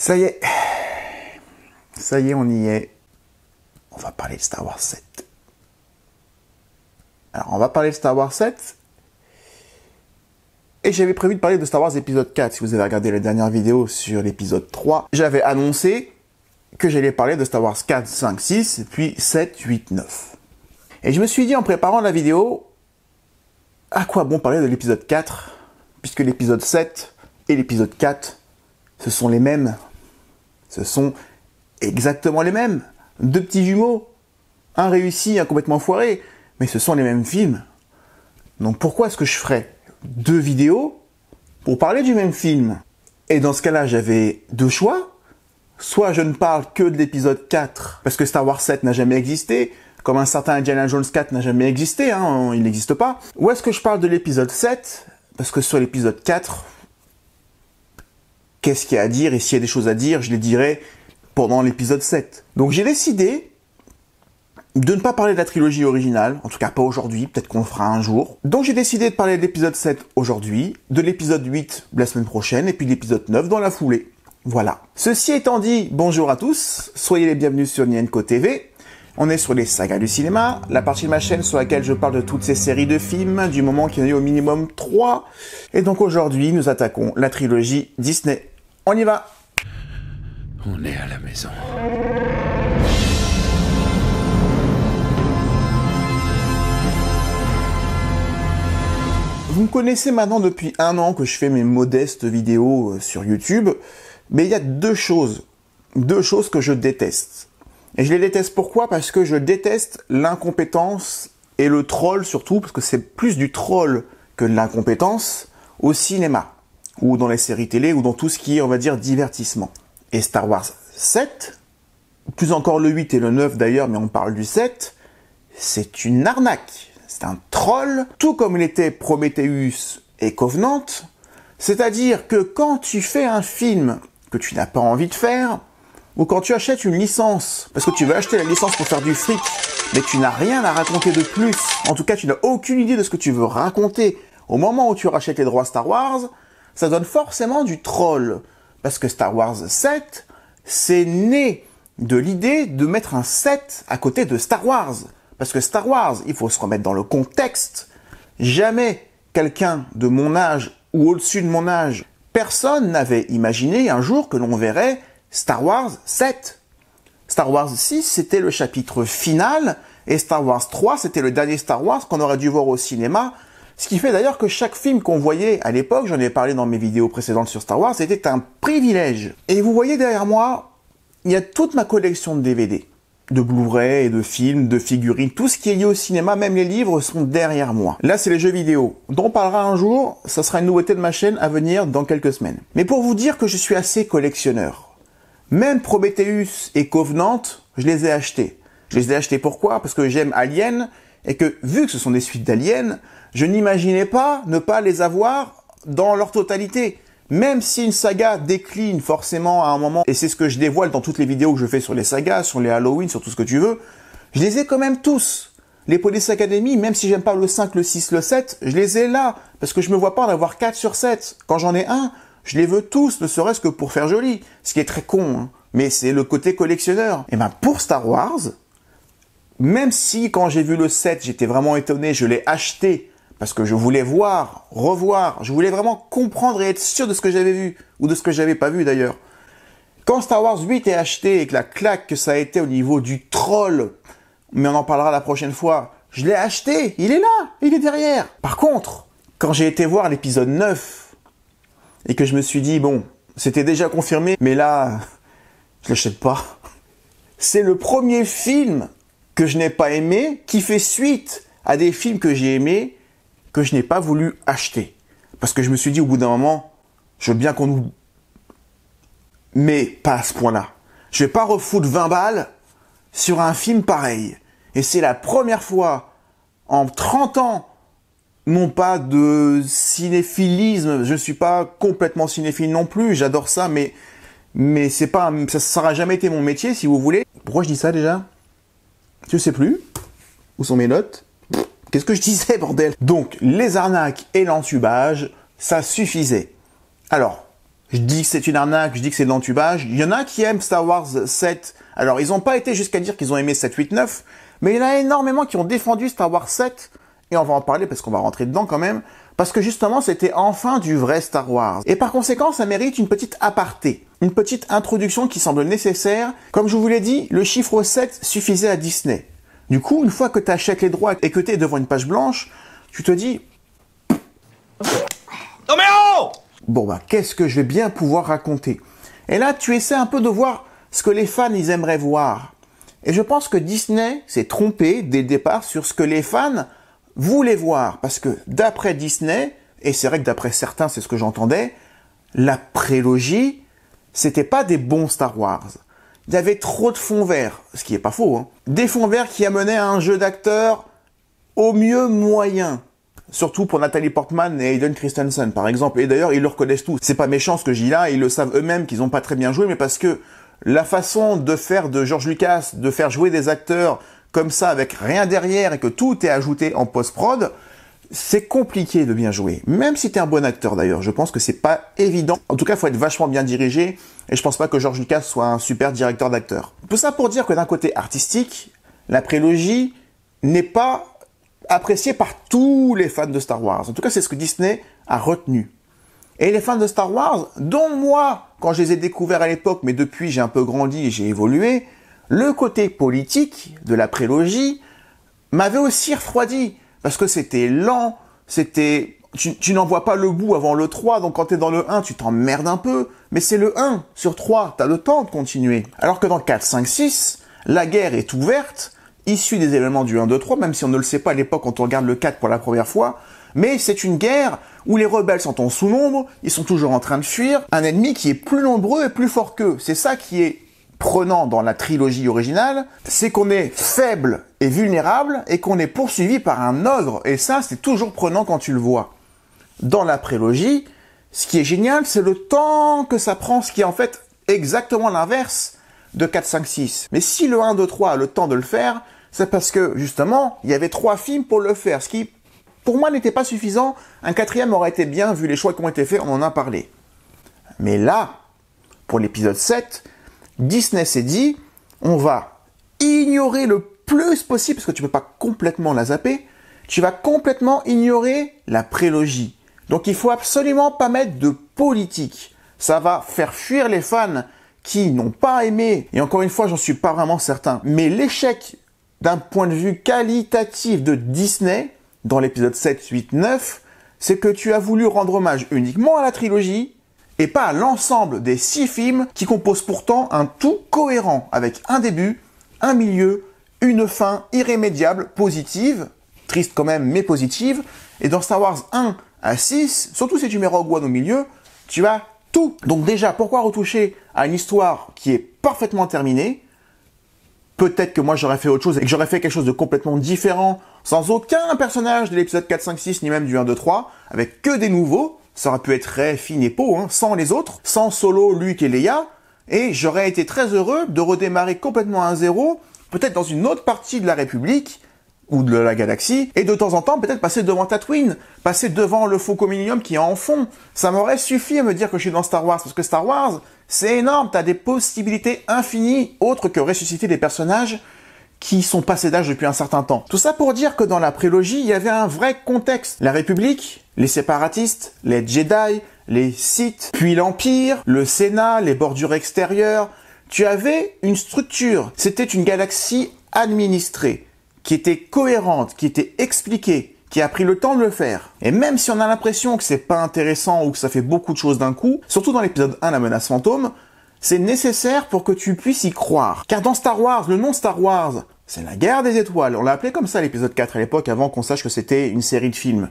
Ça y est, on y est. On va parler de Star Wars 7. Alors, on va parler de Star Wars 7. Et j'avais prévu de parler de Star Wars épisode 4. Si vous avez regardé la dernière vidéo sur l'épisode 3, j'avais annoncé que j'allais parler de Star Wars 4, 5, 6, et puis 7, 8, 9. Et je me suis dit en préparant la vidéo, à quoi bon parler de l'épisode 4, puisque l'épisode 7 et l'épisode 4, ce sont les mêmes. Ce sont exactement les mêmes. Deux petits jumeaux. Un réussi, un complètement foiré. Mais ce sont les mêmes films. Donc pourquoi est-ce que je ferais deux vidéos pour parler du même film? Et dans ce cas-là, j'avais deux choix. Soit je ne parle que de l'épisode 4, parce que Star Wars 7 n'a jamais existé, comme un certain Indiana Jones 4 n'a jamais existé, hein, il n'existe pas. Ou est-ce que je parle de l'épisode 7, parce que sur l'épisode 4, qu'est-ce qu'il y a à dire? Et s'il y a des choses à dire, je les dirai pendant l'épisode 7. Donc j'ai décidé de ne pas parler de la trilogie originale, en tout cas pas aujourd'hui, peut-être qu'on le fera un jour. Donc j'ai décidé de parler de l'épisode 7 aujourd'hui, de l'épisode 8 la semaine prochaine, et puis de l'épisode 9 dans la foulée. Voilà. Ceci étant dit, bonjour à tous, soyez les bienvenus sur Nienko TV. On est sur les sagas du cinéma, la partie de ma chaîne sur laquelle je parle de toutes ces séries de films, du moment qu'il y en a eu au minimum 3. Et donc aujourd'hui, nous attaquons la trilogie Disney. On y va! On est à la maison. Vous me connaissez maintenant depuis un an que je fais mes modestes vidéos sur YouTube, mais il y a deux choses que je déteste. Et je les déteste pourquoi? Parce que je déteste l'incompétence et le troll surtout, parce que c'est plus du troll que de l'incompétence au cinéma, ou dans les séries télé, ou dans tout ce qui est, on va dire, divertissement. Et Star Wars 7, plus encore le 8 et le 9 d'ailleurs, mais on parle du 7, c'est une arnaque. C'est un troll, tout comme il était Prometheus et Covenant. C'est-à-dire que quand tu fais un film que tu n'as pas envie de faire, ou quand tu achètes une licence, parce que tu veux acheter la licence pour faire du fric, mais tu n'as rien à raconter de plus, en tout cas tu n'as aucune idée de ce que tu veux raconter au moment où tu rachètes les droits Star Wars, ça donne forcément du troll. Parce que Star Wars 7, c'est né de l'idée de mettre un 7 à côté de Star Wars. Parce que Star Wars, il faut se remettre dans le contexte. Jamais quelqu'un de mon âge ou au-dessus de mon âge, personne n'avait imaginé un jour que l'on verrait Star Wars 7. Star Wars 6, c'était le chapitre final, et Star Wars 3, c'était le dernier Star Wars qu'on aurait dû voir au cinéma. Ce qui fait d'ailleurs que chaque film qu'on voyait à l'époque, j'en ai parlé dans mes vidéos précédentes sur Star Wars, c'était un privilège. Et vous voyez derrière moi, il y a toute ma collection de DVD, de Blu-ray, et de films, de figurines, tout ce qui est lié au cinéma, même les livres sont derrière moi. Là, c'est les jeux vidéo, dont on parlera un jour, ça sera une nouveauté de ma chaîne à venir dans quelques semaines. Mais pour vous dire que je suis assez collectionneur, même Prometheus et Covenant, je les ai achetés. Je les ai achetés pourquoi? Parce que j'aime Alien, et que vu que ce sont des suites d'Alien, je n'imaginais pas ne pas les avoir dans leur totalité. Même si une saga décline forcément à un moment, et c'est ce que je dévoile dans toutes les vidéos que je fais sur les sagas, sur les Halloween, sur tout ce que tu veux, je les ai quand même tous. Les Police Academy, même si j'aime pas le 5, le 6, le 7, je les ai là, parce que je me vois pas en avoir 4 sur 7. Quand j'en ai un, je les veux tous, ne serait-ce que pour faire joli. Ce qui est très con, hein. Mais c'est le côté collectionneur. Et ben pour Star Wars, même si quand j'ai vu le 7, j'étais vraiment étonné, je l'ai acheté, parce que je voulais voir, revoir, je voulais vraiment comprendre et être sûr de ce que j'avais vu, ou de ce que j'avais pas vu d'ailleurs. Quand Star Wars 8 est acheté et que la claque que ça a été au niveau du troll, mais on en parlera la prochaine fois, je l'ai acheté, il est là, il est derrière. Par contre, quand j'ai été voir l'épisode 9, et que je me suis dit, bon, c'était déjà confirmé, mais là, je l'achète pas. C'est le premier film que je n'ai pas aimé, qui fait suite à des films que j'ai aimés, que je n'ai pas voulu acheter. Parce que je me suis dit, au bout d'un moment, je veux bien qu'on nous... Mais pas à ce point-là. Je vais pas refoutre 20 balles sur un film pareil. Et c'est la première fois en 30 ans, non pas de cinéphilisme, je ne suis pas complètement cinéphile non plus, j'adore ça, mais c'est pas, ça sera jamais été mon métier, si vous voulez. Pourquoi je dis ça déjà? Je sais plus. Où sont mes notes? Qu'est-ce que je disais, bordel? Donc, les arnaques et l'entubage, ça suffisait. Alors, je dis que c'est une arnaque, je dis que c'est de l'entubage. Il y en a qui aiment Star Wars 7. Alors, ils n'ont pas été jusqu'à dire qu'ils ont aimé 7, 8, 9, mais il y en a énormément qui ont défendu Star Wars 7, et on va en parler parce qu'on va rentrer dedans quand même, parce que justement, c'était enfin du vrai Star Wars. Et par conséquent, ça mérite une petite aparté, une petite introduction qui semble nécessaire. Comme je vous l'ai dit, le chiffre 7 suffisait à Disney. Du coup, une fois que tu achètes les droits et que tu es devant une page blanche, tu te dis... Non mais oh! Bon bah, qu'est-ce que je vais bien pouvoir raconter? Et là, tu essaies un peu de voir ce que les fans, ils aimeraient voir. Et je pense que Disney s'est trompé dès le départ sur ce que les fans voulaient voir. Parce que d'après Disney, et c'est vrai que d'après certains, c'est ce que j'entendais, la prélogie, c'était pas des bons Star Wars. Il y avait trop de fonds verts, ce qui est pas faux, hein. Des fonds verts qui amenaient à un jeu d'acteurs au mieux moyen. Surtout pour Nathalie Portman et Hayden Christensen, par exemple. Et d'ailleurs, ils le reconnaissent tous. C'est pas méchant ce que je dis là, ils le savent eux-mêmes qu'ils ont pas très bien joué, mais parce que la façon de faire de George Lucas, de faire jouer des acteurs comme ça, avec rien derrière, et que tout est ajouté en post-prod, c'est compliqué de bien jouer. Même si t'es un bon acteur d'ailleurs, je pense que c'est pas évident. En tout cas, il faut être vachement bien dirigé, et je pense pas que George Lucas soit un super directeur d'acteurs. Tout ça pour dire que d'un côté artistique, la prélogie n'est pas appréciée par tous les fans de Star Wars. En tout cas, c'est ce que Disney a retenu. Et les fans de Star Wars, dont moi, quand je les ai découverts à l'époque, mais depuis j'ai un peu grandi et j'ai évolué, le côté politique de la prélogie m'avait aussi refroidi. Parce que c'était lent, c'était... Tu n'en vois pas le bout avant le 3, donc quand t'es dans le 1, tu t'emmerdes un peu. Mais c'est le 1 sur 3, t'as le temps de continuer. Alors que dans le 4, 5, 6, la guerre est ouverte, issue des éléments du 1, 2, 3, même si on ne le sait pas à l'époque quand on regarde le 4 pour la première fois. Mais c'est une guerre où les rebelles sont en sous-nombre, ils sont toujours en train de fuir, un ennemi qui est plus nombreux et plus fort qu'eux. C'est ça qui est prenant dans la trilogie originale, c'est qu'on est faible et vulnérable et qu'on est poursuivi par un ogre. Et ça, c'est toujours prenant quand tu le vois. Dans la prélogie, ce qui est génial, c'est le temps que ça prend, ce qui est en fait exactement l'inverse de 4, 5, 6. Mais si le 1, 2, 3 a le temps de le faire, c'est parce que, justement, il y avait 3 films pour le faire, ce qui, pour moi, n'était pas suffisant. Un 4e aurait été bien, vu les choix qui ont été faits, on en a parlé. Mais là, pour l'épisode 7, Disney s'est dit, on va ignorer le plus possible, parce que tu peux pas complètement la zapper, tu vas complètement ignorer la prélogie. Donc il faut absolument pas mettre de politique. Ça va faire fuir les fans qui n'ont pas aimé, et encore une fois, j'en suis pas vraiment certain, mais l'échec d'un point de vue qualitatif de Disney, dans l'épisode 7, 8, 9, c'est que tu as voulu rendre hommage uniquement à la trilogie, et pas à l'ensemble des 6 films qui composent pourtant un tout cohérent, avec un début, un milieu, une fin irrémédiable, positive, triste quand même, mais positive, et dans Star Wars 1 à 6, surtout si tu mets Rogue One au milieu, tu as tout. Donc déjà, pourquoi retoucher à une histoire qui est parfaitement terminée? Peut-être que moi j'aurais fait autre chose, et que j'aurais fait quelque chose de complètement différent, sans aucun personnage de l'épisode 4, 5, 6, ni même du 1, 2, 3, avec que des nouveaux. Ça aurait pu être Rey, Finn et Poe, sans les autres, sans Solo, Luke et Leia, et j'aurais été très heureux de redémarrer complètement à zéro, peut-être dans une autre partie de la République, ou de la galaxie, et de temps en temps peut-être passer devant Tatooine, passer devant le Faucon Millenium qui est en fond. Ça m'aurait suffi à me dire que je suis dans Star Wars, parce que Star Wars, c'est énorme, t'as des possibilités infinies, autres que ressusciter des personnages qui sont passés d'âge depuis un certain temps. Tout ça pour dire que dans la prélogie, il y avait un vrai contexte. La République, les séparatistes, les Jedi, les Sith, puis l'Empire, le Sénat, les bordures extérieures. Tu avais une structure. C'était une galaxie administrée, qui était cohérente, qui était expliquée, qui a pris le temps de le faire. Et même si on a l'impression que c'est pas intéressant ou que ça fait beaucoup de choses d'un coup, surtout dans l'épisode 1, la menace fantôme, c'est nécessaire pour que tu puisses y croire. Car dans Star Wars, le nom Star Wars, c'est la guerre des étoiles. On l'a appelé comme ça l'épisode 4 à l'époque, avant qu'on sache que c'était une série de films.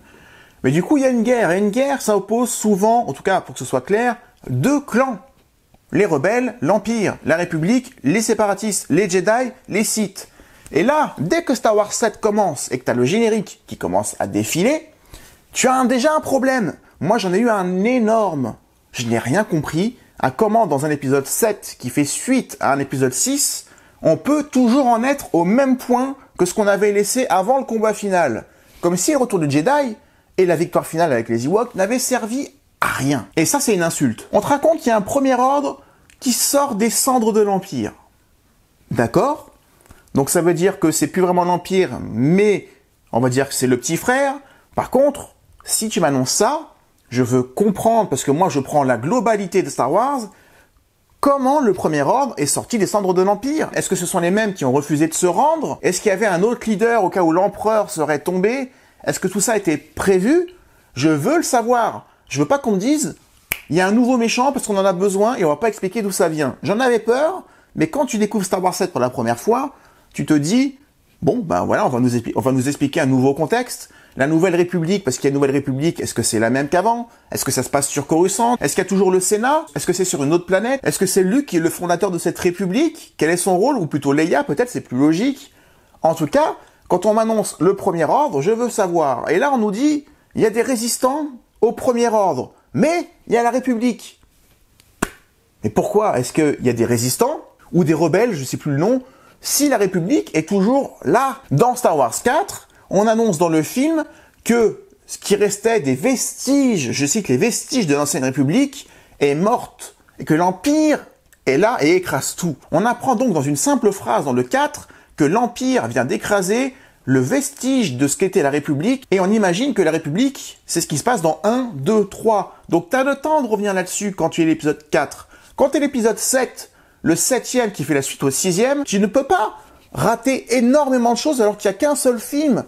Mais du coup, il y a une guerre. Et une guerre, ça oppose souvent, en tout cas pour que ce soit clair, 2 clans. Les rebelles, l'Empire, la République, les séparatistes, les Jedi, les Sith. Et là, dès que Star Wars 7 commence et que tu as le générique qui commence à défiler, tu as déjà un problème. Moi, j'en ai eu un énorme. Je n'ai rien compris à comment, dans un épisode 7 qui fait suite à un épisode 6, on peut toujours en être au même point que ce qu'on avait laissé avant le combat final. Comme si le retour du Jedi et la victoire finale avec les Ewoks n'avaient servi à rien. Et ça, c'est une insulte. On te raconte qu'il y a un premier ordre qui sort des cendres de l'Empire. D'accord? Donc ça veut dire que c'est plus vraiment l'Empire, mais on va dire que c'est le petit frère. Par contre, si tu m'annonces ça, je veux comprendre, parce que moi je prends la globalité de Star Wars, comment le Premier Ordre est sorti des cendres de l'Empire? Est-ce que ce sont les mêmes qui ont refusé de se rendre? Est-ce qu'il y avait un autre leader au cas où l'Empereur serait tombé? Est-ce que tout ça était prévu? Je veux le savoir. Je veux pas qu'on me dise, il y a un nouveau méchant parce qu'on en a besoin et on va pas expliquer d'où ça vient. J'en avais peur, mais quand tu découvres Star Wars 7 pour la première fois, tu te dis, bon, ben voilà, on va nous expliquer un nouveau contexte. La Nouvelle République, parce qu'il y a une Nouvelle République, est-ce que c'est la même qu'avant? Est-ce que ça se passe sur Coruscant? Est-ce qu'il y a toujours le Sénat? Est-ce que c'est sur une autre planète? Est-ce que c'est Luke qui est le fondateur de cette République? Quel est son rôle? Ou plutôt Leia, peut-être, c'est plus logique. En tout cas, quand on m'annonce le Premier Ordre, je veux savoir. Et là, on nous dit, il y a des résistants au Premier Ordre, mais il y a la République. Et pourquoi est-ce qu'il y a des résistants, ou des rebelles, je sais plus le nom, si la République est toujours là? Dans Star Wars 4, on annonce dans le film que ce qui restait des vestiges, je cite les vestiges de l'ancienne République, est morte, et que l'Empire est là et écrase tout. On apprend donc dans une simple phrase dans le 4 que l'Empire vient d'écraser le vestige de ce qu'était la République, et on imagine que la République, c'est ce qui se passe dans 1, 2, 3. Donc t'as le temps de revenir là-dessus quand tu es l'épisode 4. Quand tu es l'épisode 7, le 7e qui fait la suite au 6e, tu ne peux pas rater énormément de choses alors qu'il n'y a qu'un seul film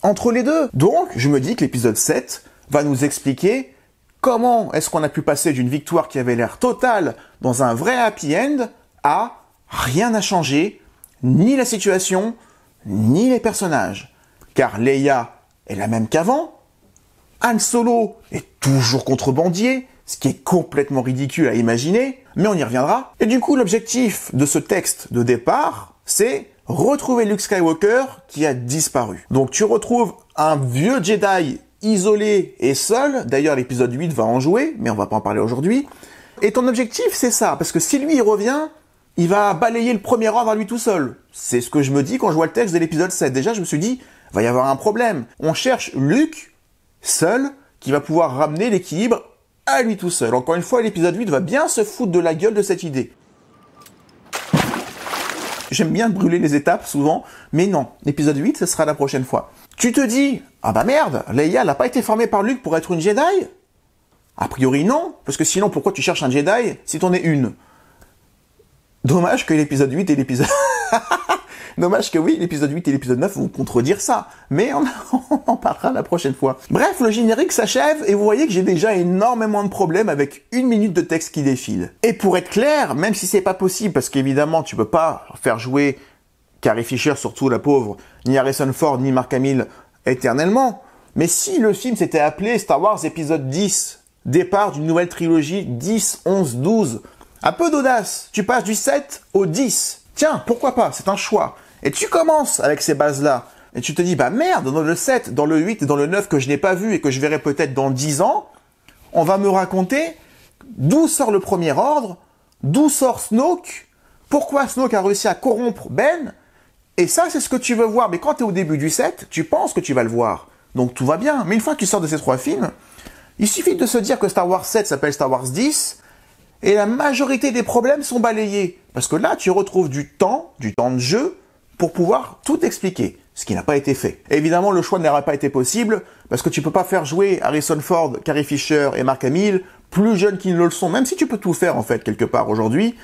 entre les deux. Donc, je me dis que l'épisode 7 va nous expliquer comment est-ce qu'on a pu passer d'une victoire qui avait l'air totale dans un vrai happy end à rien n'a changé, ni la situation, ni les personnages. Car Leia est la même qu'avant, Han Solo est toujours contrebandier, ce qui est complètement ridicule à imaginer, mais on y reviendra. Et du coup, l'objectif de ce texte de départ, c'est retrouver Luke Skywalker qui a disparu. Donc tu retrouves un vieux Jedi isolé et seul, d'ailleurs l'épisode 8 va en jouer, mais on va pas en parler aujourd'hui. Et ton objectif c'est ça, parce que si lui il revient, il va balayer le Premier Ordre à lui tout seul. C'est ce que je me dis quand je vois le texte de l'épisode 7. Déjà je me suis dit, va y avoir un problème. On cherche Luke, seul, qui va pouvoir ramener l'équilibre à lui tout seul. Encore une fois, l'épisode 8 va bien se foutre de la gueule de cette idée. J'aime bien brûler les étapes, souvent, mais non, l'épisode 8, ce sera la prochaine fois. Tu te dis, ah bah merde, Leia n'a pas été formée par Luke pour être une Jedi? A priori non, parce que sinon, pourquoi tu cherches un Jedi si t'en es une? Dommage que l'épisode 8 et l'épisode... Dommage que oui, l'épisode 8 et l'épisode 9 vont contredire ça, mais on en parlera la prochaine fois. Bref, le générique s'achève et vous voyez que j'ai déjà énormément de problèmes avec 1 minute de texte qui défile. Et pour être clair, même si c'est pas possible, parce qu'évidemment tu peux pas faire jouer Carrie Fisher, surtout la pauvre, ni Harrison Ford, ni Mark Hamill éternellement, mais si le film s'était appelé Star Wars épisode 10, départ d'une nouvelle trilogie 10, 11, 12, un peu d'audace, tu passes du 7 au 10. Tiens, pourquoi pas, c'est un choix. Et tu commences avec ces bases-là, et tu te dis, bah merde, dans le 7, dans le 8 et dans le 9 que je n'ai pas vu et que je verrai peut-être dans 10 ans, on va me raconter d'où sort le Premier Ordre, d'où sort Snoke, pourquoi Snoke a réussi à corrompre Ben, et ça c'est ce que tu veux voir. Mais quand tu es au début du 7, tu penses que tu vas le voir. Donc tout va bien. Mais une fois que tu sors de ces 3 films, il suffit de se dire que Star Wars 7 s'appelle Star Wars 10, et la majorité des problèmes sont balayés. Parce que là, tu retrouves du temps de jeu, pour pouvoir tout expliquer, ce qui n'a pas été fait. Et évidemment, le choix n'aurait pas été possible, parce que tu peux pas faire jouer Harrison Ford, Carrie Fisher et Mark Hamill plus jeunes qu'ils ne le sont, même si tu peux tout faire, en fait, quelque part aujourd'hui,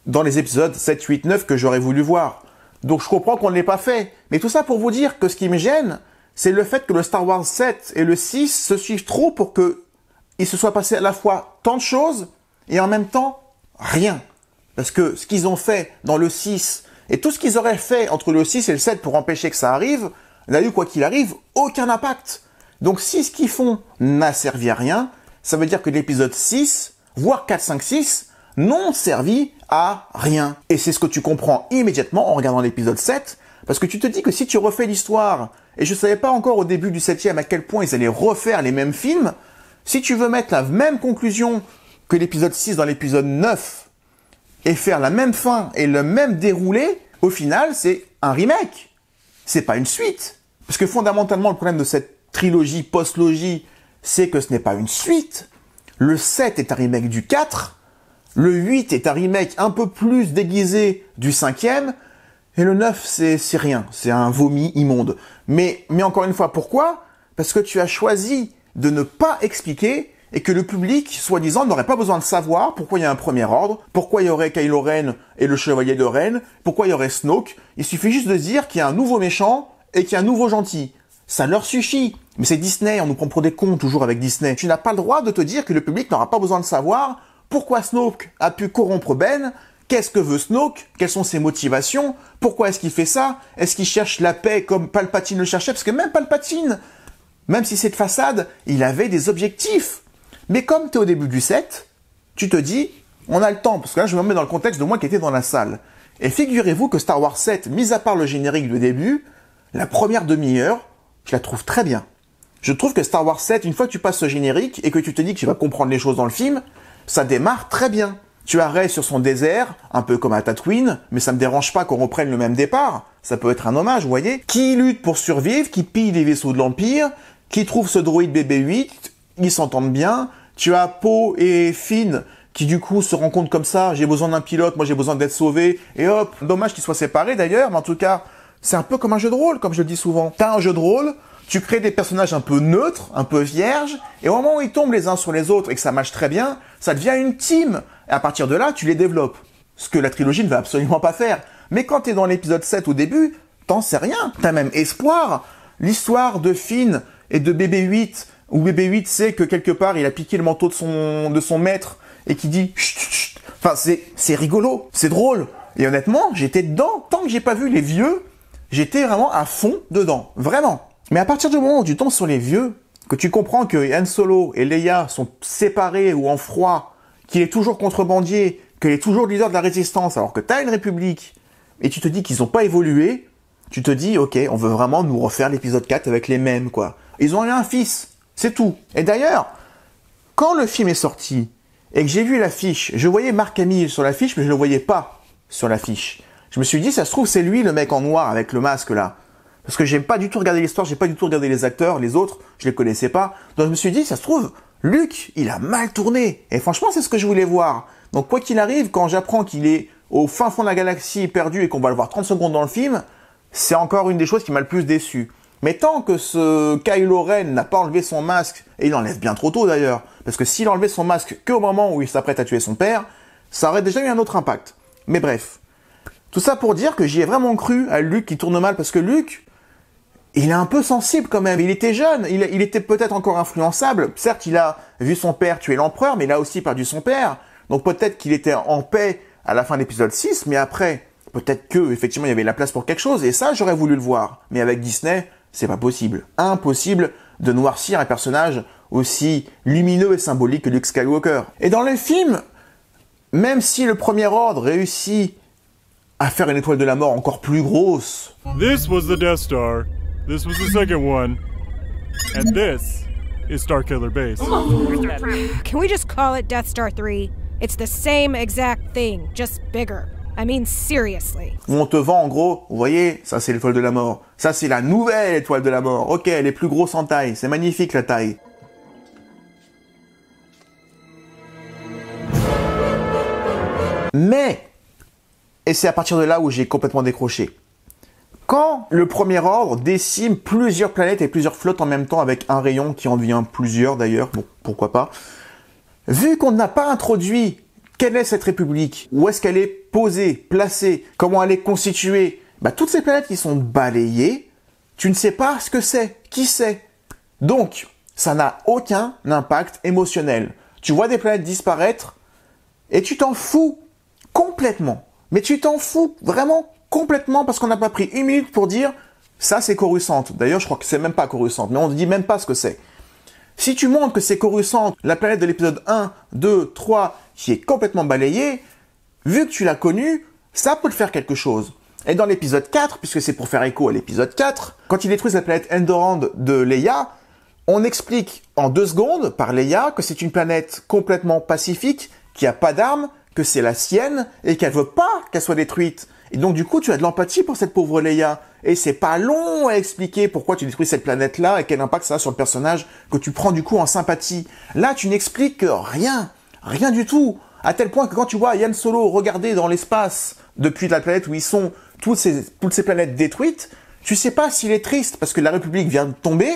dans les épisodes 7, 8, 9 que j'aurais voulu voir. Donc je comprends qu'on ne l'ait pas fait. Mais tout ça pour vous dire que ce qui me gêne, c'est le fait que le Star Wars 7 et le 6 se suivent trop pour que il se soit passé à la fois tant de choses, et en même temps, rien. Parce que ce qu'ils ont fait dans le 6, et tout ce qu'ils auraient fait entre le 6 et le 7 pour empêcher que ça arrive, n'a eu, quoi qu'il arrive, aucun impact. Donc si ce qu'ils font n'a servi à rien, ça veut dire que l'épisode 6, voire 4, 5, 6, n'ont servi à rien. Et c'est ce que tu comprends immédiatement en regardant l'épisode 7, parce que tu te dis que si tu refais l'histoire, et je savais pas encore au début du 7e à quel point ils allaient refaire les mêmes films, si tu veux mettre la même conclusion que l'épisode 6 dans l'épisode 9, et faire la même fin et le même déroulé, au final, c'est un remake. C'est pas une suite. Parce que fondamentalement, le problème de cette trilogie, post-logie, c'est que ce n'est pas une suite. Le 7 est un remake du 4, le 8 est un remake un peu plus déguisé du 5e, et le 9, c'est rien, c'est un vomi immonde. Mais encore une fois, pourquoi? Parce que tu as choisi de ne pas expliquer et que le public, soi-disant, n'aurait pas besoin de savoir pourquoi il y a un premier ordre, pourquoi il y aurait Kylo Ren et le Chevalier de Ren, pourquoi il y aurait Snoke. Il suffit juste de dire qu'il y a un nouveau méchant et qu'il y a un nouveau gentil. Ça leur suffit. Mais c'est Disney, on nous prend pour des cons toujours avec Disney. Tu n'as pas le droit de te dire que le public n'aura pas besoin de savoir pourquoi Snoke a pu corrompre Ben, qu'est-ce que veut Snoke, quelles sont ses motivations, pourquoi est-ce qu'il fait ça, est-ce qu'il cherche la paix comme Palpatine le cherchait, parce que même Palpatine, même si c'est de façade, il avait des objectifs. Mais comme tu es au début du set, tu te dis, on a le temps, parce que là je me mets dans le contexte de moi qui était dans la salle. Et figurez-vous que Star Wars 7, mis à part le générique de début, la première demi-heure, je la trouve très bien. Je trouve que Star Wars 7, une fois que tu passes ce générique et que tu te dis que tu vas comprendre les choses dans le film, ça démarre très bien. Tu as Rey sur son désert, un peu comme à Tatooine, mais ça me dérange pas qu'on reprenne le même départ. Ça peut être un hommage, vous voyez. Qui lutte pour survivre, qui pille les vaisseaux de l'Empire, qui trouve ce droïde BB-8, ils s'entendent bien. Tu as Poe et Finn qui du coup se rencontrent comme ça, j'ai besoin d'un pilote, moi j'ai besoin d'être sauvé, et hop, dommage qu'ils soient séparés d'ailleurs, mais en tout cas, c'est un peu comme un jeu de rôle, comme je le dis souvent. T'as un jeu de rôle, tu crées des personnages un peu neutres, un peu vierges, et au moment où ils tombent les uns sur les autres et que ça marche très bien, ça devient une team. Et à partir de là, tu les développes. Ce que la trilogie ne va absolument pas faire. Mais quand t'es dans l'épisode 7 au début, t'en sais rien. T'as même espoir. L'histoire de Finn et de BB-8, où BB-8 sait que quelque part, il a piqué le manteau de son maître, et qui dit chut, chut. Enfin, c'est rigolo, c'est drôle. Et honnêtement, j'étais dedans. Tant que j'ai pas vu les vieux, j'étais vraiment à fond dedans. Vraiment. Mais à partir du moment où tu tombes sur les vieux, que tu comprends que Han Solo et Leia sont séparés ou en froid, qu'il est toujours contrebandier, qu'il est toujours leader de la résistance, alors que t'as une république, et tu te dis qu'ils n'ont pas évolué, tu te dis, ok, on veut vraiment nous refaire l'épisode 4 avec les mêmes, quoi. Ils ont eu un fils, c'est tout. Et d'ailleurs, quand le film est sorti, et que j'ai vu l'affiche, je voyais Mark Hamill sur l'affiche, mais je ne le voyais pas sur l'affiche. Je me suis dit, ça se trouve, c'est lui le mec en noir avec le masque, là. Parce que j'ai pas du tout regardé l'histoire, j'ai pas du tout regardé les acteurs, les autres, je les connaissais pas. Donc je me suis dit, ça se trouve, Luke, il a mal tourné. Et franchement, c'est ce que je voulais voir. Donc quoi qu'il arrive, quand j'apprends qu'il est au fin fond de la galaxie perdu et qu'on va le voir 30 secondes dans le film, c'est encore une des choses qui m'a le plus déçu. Mais tant que ce Kylo Ren n'a pas enlevé son masque, et il l'enlève bien trop tôt d'ailleurs, parce que s'il enlevait son masque qu'au moment où il s'apprête à tuer son père, ça aurait déjà eu un autre impact. Mais bref. Tout ça pour dire que j'y ai vraiment cru à Luke qui tourne mal, parce que Luke, il est un peu sensible quand même. Il était jeune, il était peut-être encore influençable. Certes, il a vu son père tuer l'empereur, mais il a aussi perdu son père. Donc peut-être qu'il était en paix à la fin de l'épisode 6, mais après, peut-être que effectivement il y avait la place pour quelque chose, et ça, j'aurais voulu le voir. Mais avec Disney, c'est pas possible. Impossible de noircir un personnage aussi lumineux et symbolique que Luke Skywalker. Et dans le film, même si le Premier Ordre réussit à faire une étoile de la mort encore plus grosse. This was the Death Star. This was the second one. And this is Starkiller Base. Can we just call it Death Star 3? It's the same exact thing, just bigger. I mean, seriously. Où on te vend en gros, vous voyez, ça c'est l'étoile de la mort. Ça c'est la nouvelle étoile de la mort. Ok, elle est plus grosse en taille. C'est magnifique la taille. Mais, et c'est à partir de là où j'ai complètement décroché, quand le Premier Ordre décime plusieurs planètes et plusieurs flottes en même temps avec un rayon qui en devient plusieurs d'ailleurs, bon, pourquoi pas, vu qu'on n'a pas introduit quelle est cette république, où est-ce qu'elle est posée, placée, comment elle est constituée, bah, toutes ces planètes qui sont balayées, tu ne sais pas ce que c'est, qui c'est. Donc, ça n'a aucun impact émotionnel. Tu vois des planètes disparaître et tu t'en fous complètement. Mais tu t'en fous vraiment complètement parce qu'on n'a pas pris une minute pour dire ça c'est Coruscant. D'ailleurs, je crois que c'est même pas Coruscant, mais on ne dit même pas ce que c'est. Si tu montres que c'est Coruscant, la planète de l'épisode 1, 2, 3, qui est complètement balayée, vu que tu l'as connue, ça peut te faire quelque chose. Et dans l'épisode 4, puisque c'est pour faire écho à l'épisode 4, quand ils détruisent la planète Endorand de Leia, on explique en 2 secondes par Leia que c'est une planète complètement pacifique, qui a pas d'armes, que c'est la sienne, et qu'elle veut pas qu'elle soit détruite. Et donc du coup, tu as de l'empathie pour cette pauvre Leia. Et c'est pas long à expliquer pourquoi tu détruis cette planète-là et quel impact ça a sur le personnage que tu prends du coup en sympathie. Là, tu n'expliques rien. Rien du tout. À tel point que quand tu vois Han Solo regarder dans l'espace depuis la planète où ils sont, toutes ces planètes détruites, tu sais pas s'il est triste parce que la République vient de tomber,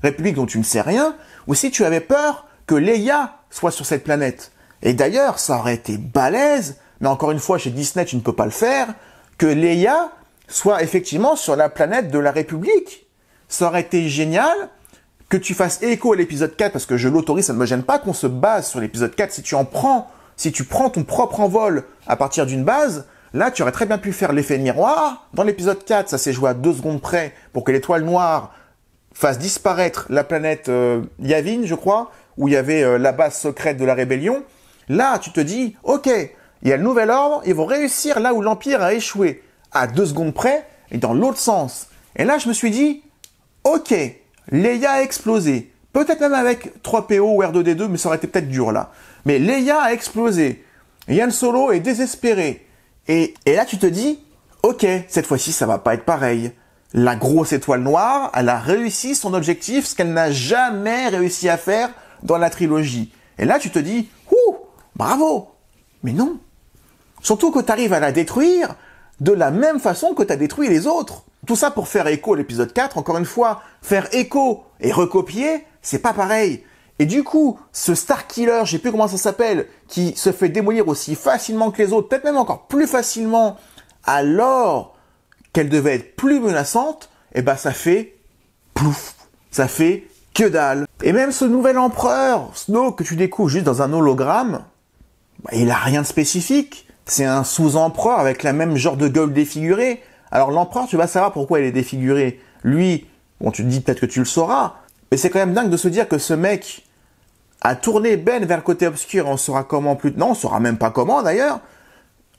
République dont tu ne sais rien, ou si tu avais peur que Leia soit sur cette planète. Et d'ailleurs, ça aurait été balèze, mais encore une fois, chez Disney, tu ne peux pas le faire, que Leia soit effectivement sur la planète de la République. Ça aurait été génial que tu fasses écho à l'épisode 4, parce que je l'autorise, ça ne me gêne pas qu'on se base sur l'épisode 4. Si tu prends ton propre envol à partir d'une base, là, tu aurais très bien pu faire l'effet miroir. Dans l'épisode 4, ça s'est joué à 2 secondes près pour que l'étoile noire fasse disparaître la planète Yavin, je crois, où il y avait la base secrète de la rébellion. Là, tu te dis, ok, il y a le nouvel ordre, ils vont réussir là où l'Empire a échoué, à 2 secondes près, et dans l'autre sens. Et là, je me suis dit, ok, Leia a explosé. Peut-être même avec 3PO ou R2D2, mais ça aurait été peut-être dur là. Mais Leia a explosé. Han Solo est désespéré. Et là, tu te dis, ok, cette fois-ci, ça va pas être pareil. La grosse étoile noire, elle a réussi son objectif, ce qu'elle n'a jamais réussi à faire dans la trilogie. Et là, tu te dis, ouh, bravo. Mais non. Surtout que tu arrives à la détruire de la même façon que tu as détruit les autres. Tout ça pour faire écho à l'épisode 4. Encore une fois, faire écho et recopier, c'est pas pareil. Et du coup, ce Starkiller, je sais plus comment ça s'appelle, qui se fait démolir aussi facilement que les autres, peut-être même encore plus facilement, alors qu'elle devait être plus menaçante, et ben ça fait plouf, ça fait que dalle. Et même ce nouvel empereur, Snoke, que tu découvres juste dans un hologramme, bah, il a rien de spécifique. C'est un sous-empereur avec la même genre de gueule défigurée. Alors l'empereur, tu vas savoir pourquoi il est défiguré. Lui, bon, tu te dis peut-être que tu le sauras, mais c'est quand même dingue de se dire que ce mec a tourné Ben vers le côté obscur. On saura comment plus... Non, on saura même pas comment d'ailleurs.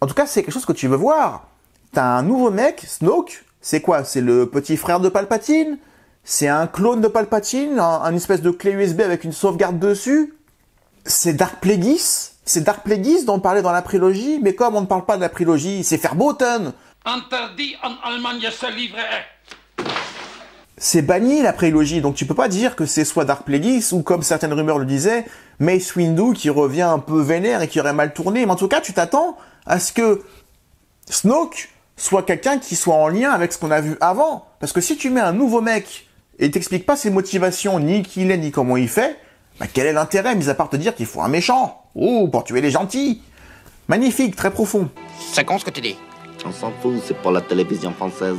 En tout cas, c'est quelque chose que tu veux voir. T'as un nouveau mec, Snoke. C'est quoi? C'est le petit frère de Palpatine? C'est un clone de Palpatine? Un espèce de clé USB avec une sauvegarde dessus? C'est Dark Plagueis? C'est Dark Plagueis dont on parlait dans la prélogie? Mais comme on ne parle pas de la prélogie, c'est Verboten. Interdit en Allemagne se livrer. C'est banni la prélogie, donc tu peux pas dire que c'est soit Dark Plagueis ou comme certaines rumeurs le disaient, Mace Windu qui revient un peu vénère et qui aurait mal tourné. Mais en tout cas, tu t'attends à ce que Snoke soit quelqu'un qui soit en lien avec ce qu'on a vu avant. Parce que si tu mets un nouveau mec et t'expliques pas ses motivations, ni qui il est, ni comment il fait, bah quel est l'intérêt, mis à part te dire qu'il faut un méchant? Oh, pour tuer les gentils. Magnifique, très profond. C'est con ce que tu dis. On s'en fout, c'est pour la télévision française.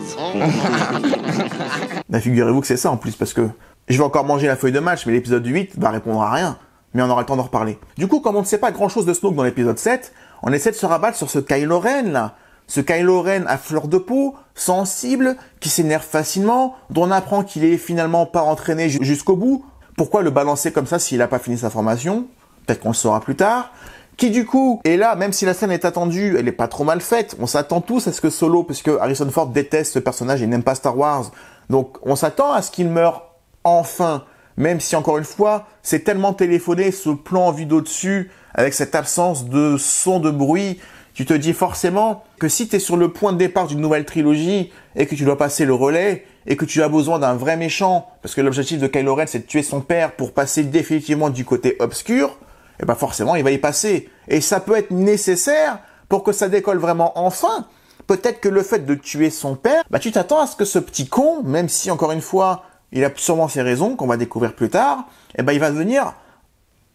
Bah, figurez-vous que c'est ça en plus, parce que je vais encore manger la feuille de match, mais l'épisode 8 va répondre à rien. Mais on aura le temps d'en reparler. Du coup, comme on ne sait pas grand-chose de Snoke dans l'épisode 7, on essaie de se rabattre sur ce Kylo Ren là. Ce Kylo Ren à fleur de peau, sensible, qui s'énerve facilement, dont on apprend qu'il est finalement pas entraîné jusqu'au bout. Pourquoi le balancer comme ça s'il n'a pas fini sa formation? Peut-être qu'on le saura plus tard. Qui du coup, et là, même si la scène est attendue, elle est pas trop mal faite, on s'attend tous à ce que Solo, puisque Harrison Ford déteste ce personnage et n'aime pas Star Wars, donc on s'attend à ce qu'il meure enfin, même si encore une fois, c'est tellement téléphoné, ce plan vu d'au-dessus, avec cette absence de son, de bruit, tu te dis forcément que si tu es sur le point de départ d'une nouvelle trilogie, et que tu dois passer le relais, et que tu as besoin d'un vrai méchant, parce que l'objectif de Kylo Ren c'est de tuer son père pour passer définitivement du côté obscur, et ben forcément il va y passer. Et ça peut être nécessaire pour que ça décolle vraiment enfin. Peut-être que le fait de tuer son père, bah tu t'attends à ce que ce petit con, même si encore une fois, il a sûrement ses raisons, qu'on va découvrir plus tard, et ben il va devenir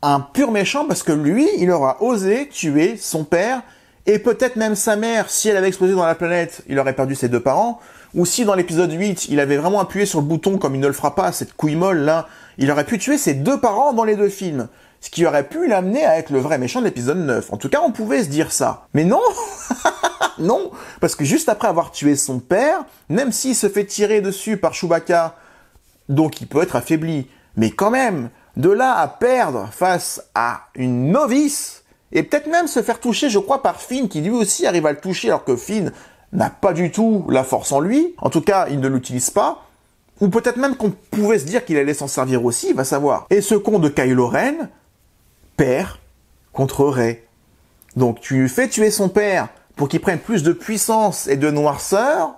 un pur méchant parce que lui, il aura osé tuer son père, et peut-être même sa mère, si elle avait explosé dans la planète, il aurait perdu ses 2 parents, ou si dans l'épisode 8, il avait vraiment appuyé sur le bouton comme il ne le fera pas, cette couille molle là, il aurait pu tuer ses 2 parents dans les 2 films. Ce qui aurait pu l'amener à être le vrai méchant de l'épisode 9. En tout cas, on pouvait se dire ça. Mais non. Non. Parce que juste après avoir tué son père, même s'il se fait tirer dessus par Chewbacca, donc il peut être affaibli. Mais quand même, de là à perdre face à une novice, et peut-être même se faire toucher, je crois, par Finn, qui lui aussi arrive à le toucher, alors que Finn n'a pas du tout la force en lui. En tout cas, il ne l'utilise pas. Ou peut-être même qu'on pouvait se dire qu'il allait s'en servir aussi, va savoir. Et ce con de Kylo Ren perd contre Rey. Donc tu fais tuer son père pour qu'il prenne plus de puissance et de noirceur,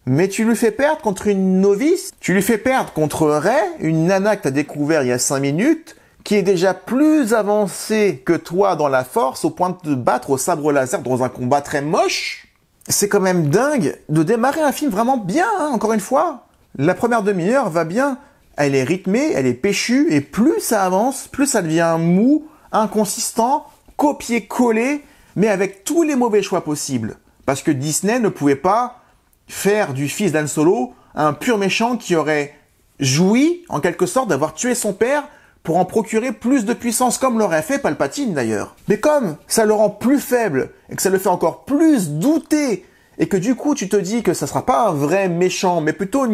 mais tu lui fais perdre contre une novice. Tu lui fais perdre contre Rey, une nana que t'as découvert il y a 5 minutes, qui est déjà plus avancée que toi dans la force, au point de te battre au sabre laser dans un combat très moche. C'est quand même dingue de démarrer un film vraiment bien, hein, encore une fois. La première demi-heure va bien, elle est rythmée, elle est péchue, et plus ça avance, plus ça devient mou, inconsistant, copier-coller, mais avec tous les mauvais choix possibles. Parce que Disney ne pouvait pas faire du fils d'Han Solo un pur méchant qui aurait joui, en quelque sorte, d'avoir tué son père pour en procurer plus de puissance, comme l'aurait fait Palpatine d'ailleurs. Mais comme ça le rend plus faible, et que ça le fait encore plus douter, et que du coup tu te dis que ça sera pas un vrai méchant, mais plutôt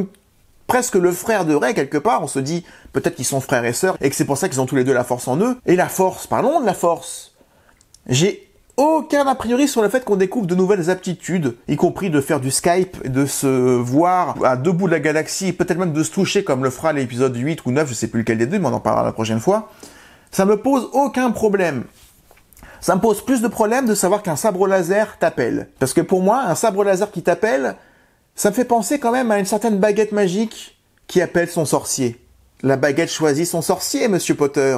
presque le frère de Rey quelque part, on se dit peut-être qu'ils sont frères et sœurs, et que c'est pour ça qu'ils ont tous les deux la force en eux. Et la force, parlons de la force. J'ai aucun a priori sur le fait qu'on découvre de nouvelles aptitudes, y compris de faire du Skype, de se voir à deux bouts de la galaxie, peut-être même de se toucher comme le fera l'épisode 8 ou 9, je sais plus lequel des deux, mais on en parlera la prochaine fois. Ça me pose aucun problème. Ça me pose plus de problème de savoir qu'un sabre laser t'appelle. Parce que pour moi, un sabre laser qui t'appelle, ça me fait penser quand même à une certaine baguette magique qui appelle son sorcier. La baguette choisit son sorcier, Monsieur Potter.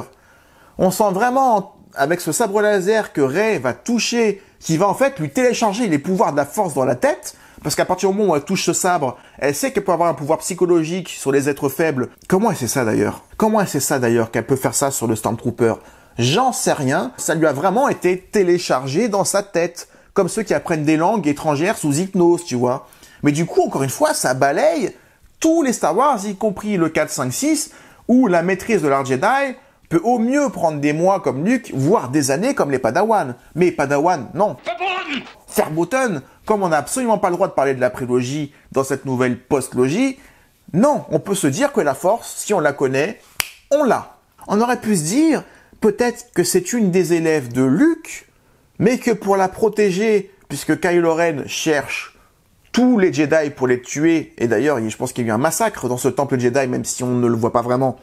On sent vraiment avec ce sabre laser que Rey va toucher, qui va en fait lui télécharger les pouvoirs de la force dans la tête, parce qu'à partir du moment où elle touche ce sabre, elle sait qu'elle peut avoir un pouvoir psychologique sur les êtres faibles. Comment elle sait ça d'ailleurs? Comment elle sait ça d'ailleurs qu'elle peut faire ça sur le Stormtrooper? J'en sais rien, ça lui a vraiment été téléchargé dans sa tête, comme ceux qui apprennent des langues étrangères sous hypnose, tu vois. Mais du coup, encore une fois, ça balaye tous les Star Wars, y compris le 4, 5, 6, où la maîtrise de l'art Jedi peut au mieux prendre des mois comme Luke, voire des années comme les Padawan. Mais Padawan, non. Fairbotten, comme on n'a absolument pas le droit de parler de la prélogie dans cette nouvelle post-logie, non, on peut se dire que la Force, si on la connaît, on l'a. On aurait pu se dire, peut-être que c'est une des élèves de Luke, mais que pour la protéger, puisque Kylo Ren cherche tous les Jedi pour les tuer, et d'ailleurs, je pense qu'il y a eu un massacre dans ce temple Jedi, même si on ne le voit pas vraiment,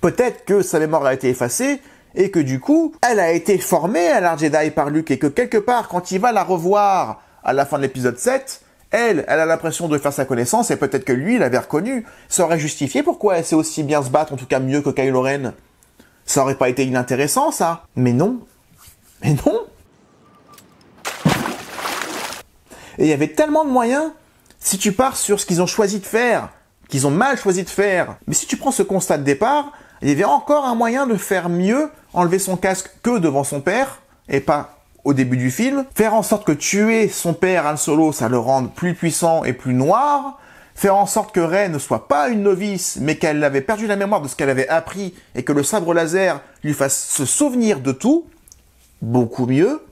peut-être que sa mémoire a été effacée, et que du coup, elle a été formée à l'art Jedi par Luke, et que quelque part, quand il va la revoir à la fin de l'épisode 7, elle a l'impression de faire sa connaissance, et peut-être que lui, il l'avait reconnu. Ça aurait justifié pourquoi elle sait aussi bien se battre, en tout cas mieux que Kylo Ren. Ça aurait pas été inintéressant, ça. Mais non. Mais non. Et il y avait tellement de moyens, si tu pars sur ce qu'ils ont choisi de faire, qu'ils ont mal choisi de faire, mais si tu prends ce constat de départ, il y avait encore un moyen de faire mieux, enlever son casque que devant son père, et pas au début du film, faire en sorte que tuer son père Han Solo, ça le rende plus puissant et plus noir, faire en sorte que Rey ne soit pas une novice, mais qu'elle avait perdu la mémoire de ce qu'elle avait appris, et que le sabre laser lui fasse se souvenir de tout, beaucoup mieux.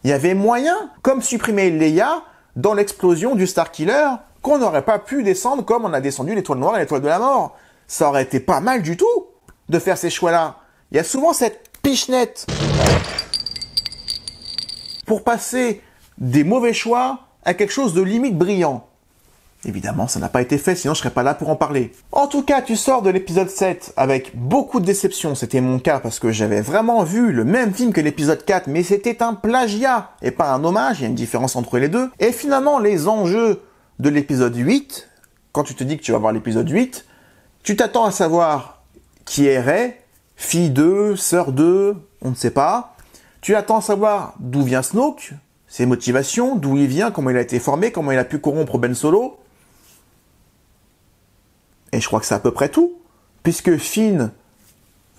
Il y avait moyen, comme supprimer Leia dans l'explosion du Starkiller, qu'on n'aurait pas pu descendre comme on a descendu l'étoile noire et l'étoile de la mort. Ça aurait été pas mal du tout de faire ces choix-là. Il y a souvent cette pichenette pour passer des mauvais choix à quelque chose de limite brillant. Évidemment, ça n'a pas été fait, sinon je serais pas là pour en parler. En tout cas, tu sors de l'épisode 7 avec beaucoup de déception. C'était mon cas parce que j'avais vraiment vu le même film que l'épisode 4, mais c'était un plagiat et pas un hommage, il y a une différence entre les deux. Et finalement, les enjeux de l'épisode 8, quand tu te dis que tu vas voir l'épisode 8, tu t'attends à savoir qui est Rey, fille d'eux, sœur d'eux, on ne sait pas. Tu attends à savoir d'où vient Snoke, ses motivations, d'où il vient, comment il a été formé, comment il a pu corrompre Ben Solo. Et je crois que c'est à peu près tout. Puisque Finn,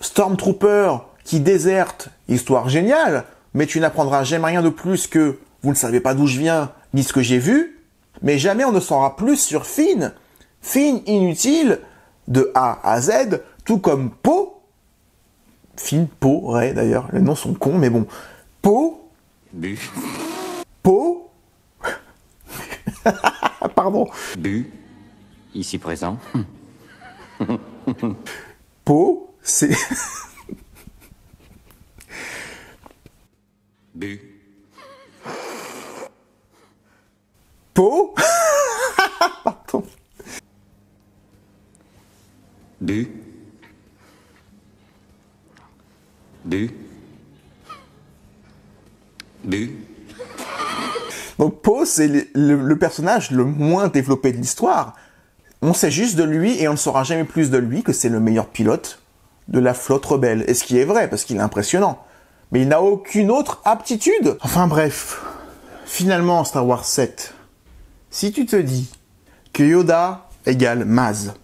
Stormtrooper, qui déserte, histoire géniale, mais tu n'apprendras jamais rien de plus que vous ne savez pas d'où je viens, ni ce que j'ai vu, mais jamais on ne saura plus sur Finn. Finn inutile, de A à Z, tout comme Poe. Finn, Poe, Rey d'ailleurs, les noms sont cons, mais bon. Poe. Bu. Poe. Pardon. Bu. Ici présent. Poe, c'est... Bu. Poe. Pardon. Bu. Bu. Bu. Donc Poe, c'est le personnage le moins développé de l'histoire. On sait juste de lui et on ne saura jamais plus de lui que c'est le meilleur pilote de la flotte rebelle. Et ce qui est vrai, parce qu'il est impressionnant. Mais il n'a aucune autre aptitude. Enfin bref, finalement Star Wars 7, si tu te dis que Yoda égale Maz,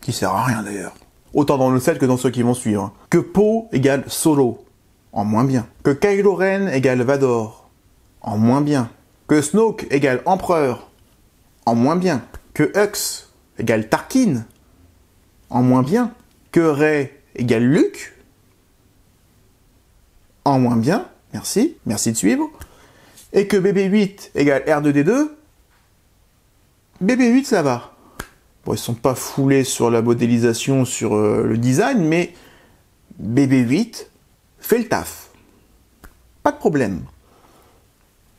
qui sert à rien d'ailleurs, autant dans le 7 que dans ceux qui vont suivre, que Poe égale Solo, en moins bien, que Kylo Ren égale Vador, en moins bien, que Snoke égale Empereur, en moins bien, que Hux égale Tarkin, en moins bien, que Rey égale Luke, en moins bien, merci de suivre, et que BB-8 égale R2-D2, BB-8 ça va. Bon, ils sont pas foulés sur la modélisation, sur le design, mais BB-8 fait le taf. Pas de problème.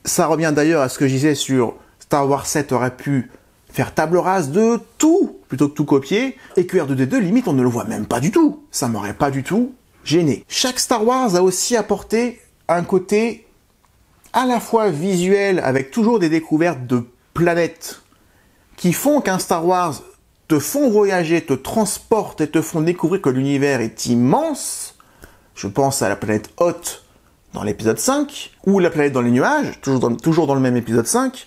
Ça revient d'ailleurs à ce que je disais sur Star Wars 7 aurait pu faire table rase de tout, plutôt que tout copier, et que R2-D2, limite, on ne le voit même pas du tout. Ça m'aurait pas du tout gêné. Chaque Star Wars a aussi apporté un côté à la fois visuel, avec toujours des découvertes de planètes qui font qu'un Star Wars te font voyager, te transportent et te font découvrir que l'univers est immense. Je pense à la planète Hoth dans l'épisode 5, ou la planète dans les nuages, toujours dans le même épisode 5,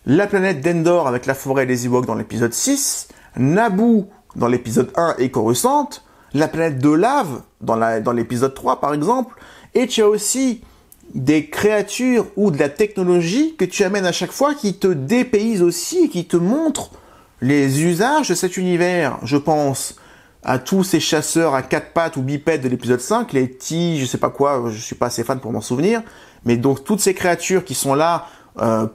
la planète d'Endor avec la forêt et les Ewoks dans l'épisode 6, Naboo dans l'épisode 1 et Coruscant, la planète de lave dans l'épisode 3 par exemple, et tu as aussi des créatures ou de la technologie que tu amènes à chaque fois qui te dépaysent aussi, qui te montrent les usages de cet univers. Je pense à tous ces chasseurs à quatre pattes ou bipèdes de l'épisode 5, les Ti, je sais pas quoi, je suis pas assez fan pour m'en souvenir, mais donc toutes ces créatures qui sont là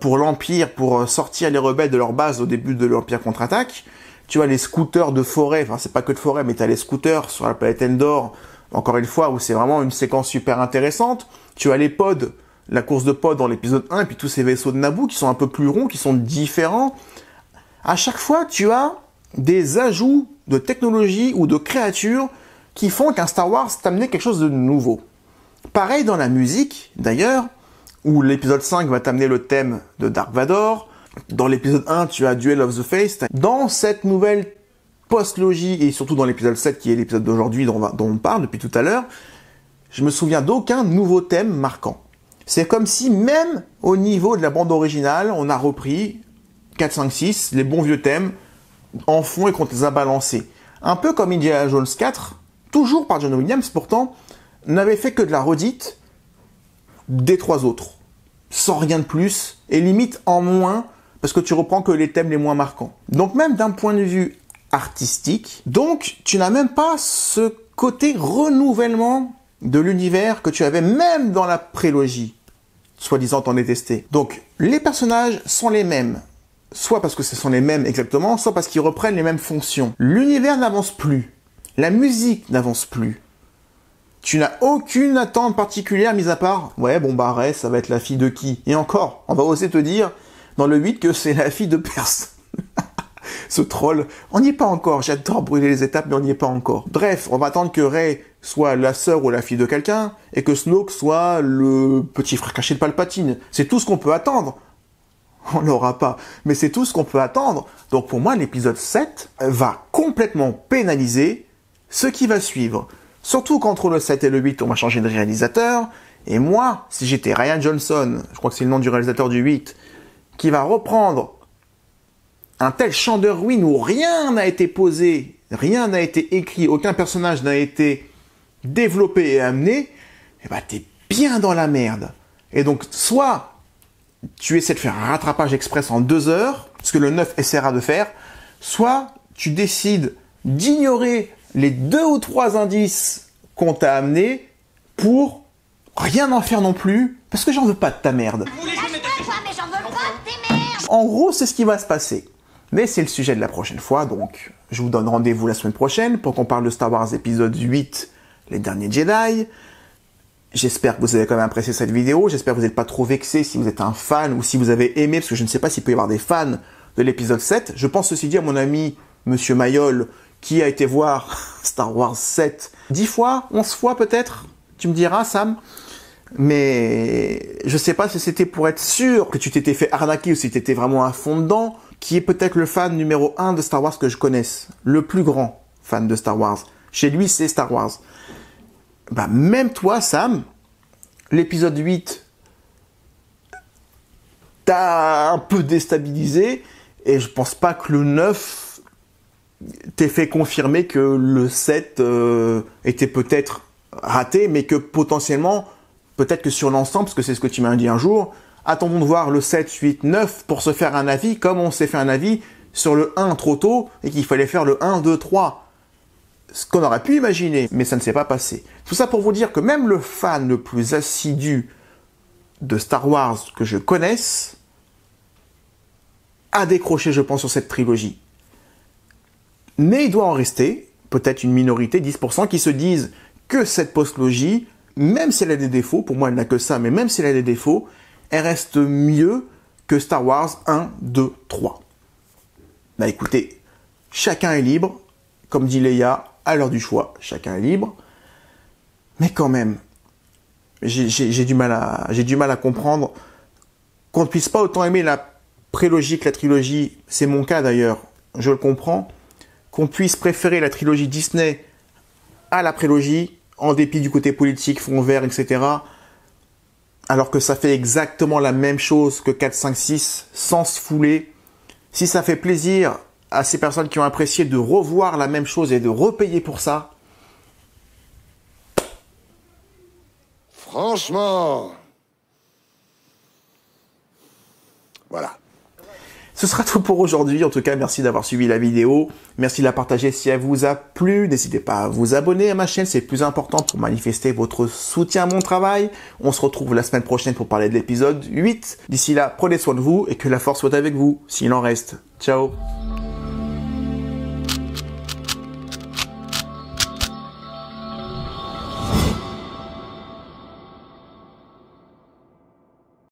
pour l'Empire, pour sortir les rebelles de leur base au début de l'Empire contre-attaque. Tu as les scooters de forêt, enfin c'est pas que de forêt, mais tu as les scooters sur la planète Endor, encore une fois, où c'est vraiment une séquence super intéressante. Tu as les pods, la course de pods dans l'épisode 1, et puis tous ces vaisseaux de Naboo qui sont un peu plus ronds, qui sont différents. À chaque fois, tu as des ajouts de technologie ou de créatures qui font qu'un Star Wars t'amène quelque chose de nouveau. Pareil dans la musique, d'ailleurs, où l'épisode 5 va t'amener le thème de Dark Vador. Dans l'épisode 1, tu as Duel of the Fates. Dans cette nouvelle post-logie, et surtout dans l'épisode 7, qui est l'épisode d'aujourd'hui dont on parle depuis tout à l'heure, je me souviens d'aucun nouveau thème marquant. C'est comme si, même au niveau de la bande originale, on a repris 4, 5, 6, les bons vieux thèmes, en fond et qu'on les a balancés. Un peu comme Indiana Jones 4, toujours par John Williams pourtant, n'avait fait que de la redite des 3 autres. Sans rien de plus, et limite en moins, parce que tu reprends que les thèmes les moins marquants. Donc même d'un point de vue artistique, donc tu n'as même pas ce côté renouvellement de l'univers que tu avais même dans la prélogie, soi-disant t'en détester. Donc les personnages sont les mêmes, soit parce que ce sont les mêmes exactement, soit parce qu'ils reprennent les mêmes fonctions. L'univers n'avance plus, la musique n'avance plus. Tu n'as aucune attente particulière, mis à part, ouais, bon bah Rey, ça va être la fille de qui? Et encore, on va oser te dire, dans le 8, que c'est la fille de personne. Ce troll, on n'y est pas encore, j'adore brûler les étapes, mais on n'y est pas encore. Bref, on va attendre que Rey soit la sœur ou la fille de quelqu'un, et que Snoke soit le petit frère caché de Palpatine. C'est tout ce qu'on peut attendre. On l'aura pas, mais c'est tout ce qu'on peut attendre. Donc pour moi, l'épisode 7 va complètement pénaliser ce qui va suivre. Surtout qu'entre le 7 et le 8, on va changer de réalisateur. Et moi, si j'étais Rian Johnson, je crois que c'est le nom du réalisateur du 8, qui va reprendre un tel champ de ruines où rien n'a été posé, rien n'a été écrit, aucun personnage n'a été développé et amené, eh ben t'es bien dans la merde. Et donc, soit tu essaies de faire un rattrapage express en 2 heures, ce que le 9 essaiera de faire, soit tu décides d'ignorer les 2 ou 3 indices qu'on t'a amenés pour rien en faire non plus, parce que j'en veux pas de ta merde. En gros, c'est ce qui va se passer. Mais c'est le sujet de la prochaine fois, donc je vous donne rendez-vous la semaine prochaine pour qu'on parle de Star Wars épisode 8, Les Derniers Jedi. J'espère que vous avez quand même apprécié cette vidéo, j'espère que vous n'êtes pas trop vexé si vous êtes un fan ou si vous avez aimé, parce que je ne sais pas s'il peut y avoir des fans de l'épisode 7. Je pense ceci dit à mon ami Monsieur Mayol, qui a été voir Star Wars 7 10 fois, 11 fois peut-être, tu me diras Sam. Mais je sais pas si c'était pour être sûr que tu t'étais fait arnaquer ou si t'étais vraiment à fond dedans, qui est peut-être le fan numéro 1 de Star Wars que je connaisse. Le plus grand fan de Star Wars. Chez lui, c'est Star Wars. Bah, même toi, Sam, l'épisode 8 t'as un peu déstabilisé, et je pense pas que le 9 t'ait fait confirmer que le 7 était peut-être raté, mais que potentiellement, peut-être que sur l'ensemble, parce que c'est ce que tu m'as dit un jour, attendons de voir le 7, 8, 9 pour se faire un avis, comme on s'est fait un avis sur le 1 trop tôt, et qu'il fallait faire le 1, 2, 3. Ce qu'on aurait pu imaginer, mais ça ne s'est pas passé. Tout ça pour vous dire que même le fan le plus assidu de Star Wars que je connaisse a décroché, je pense, sur cette trilogie. Mais il doit en rester, peut-être une minorité, 10%, qui se disent que cette postlogie, même si elle a des défauts, pour moi elle n'a que ça, mais même si elle a des défauts, elle reste mieux que Star Wars 1, 2, 3. Bah écoutez, chacun est libre, comme dit Leia, à l'heure du choix, chacun est libre, mais quand même, j'ai du mal à comprendre qu'on ne puisse pas autant aimer la prélogie que la trilogie, c'est mon cas d'ailleurs, je le comprends, qu'on puisse préférer la trilogie Disney à la prélogie, en dépit du côté politique, fond vert, etc., alors que ça fait exactement la même chose que 4, 5, 6, sans se fouler. Si ça fait plaisir à ces personnes qui ont apprécié de revoir la même chose et de repayer pour ça, franchement, voilà. Ce sera tout pour aujourd'hui. En tout cas, merci d'avoir suivi la vidéo. Merci de la partager si elle vous a plu. N'hésitez pas à vous abonner à ma chaîne. C'est le plus important pour manifester votre soutien à mon travail. On se retrouve la semaine prochaine pour parler de l'épisode 8. D'ici là, prenez soin de vous et que la force soit avec vous, s'il en reste. Ciao.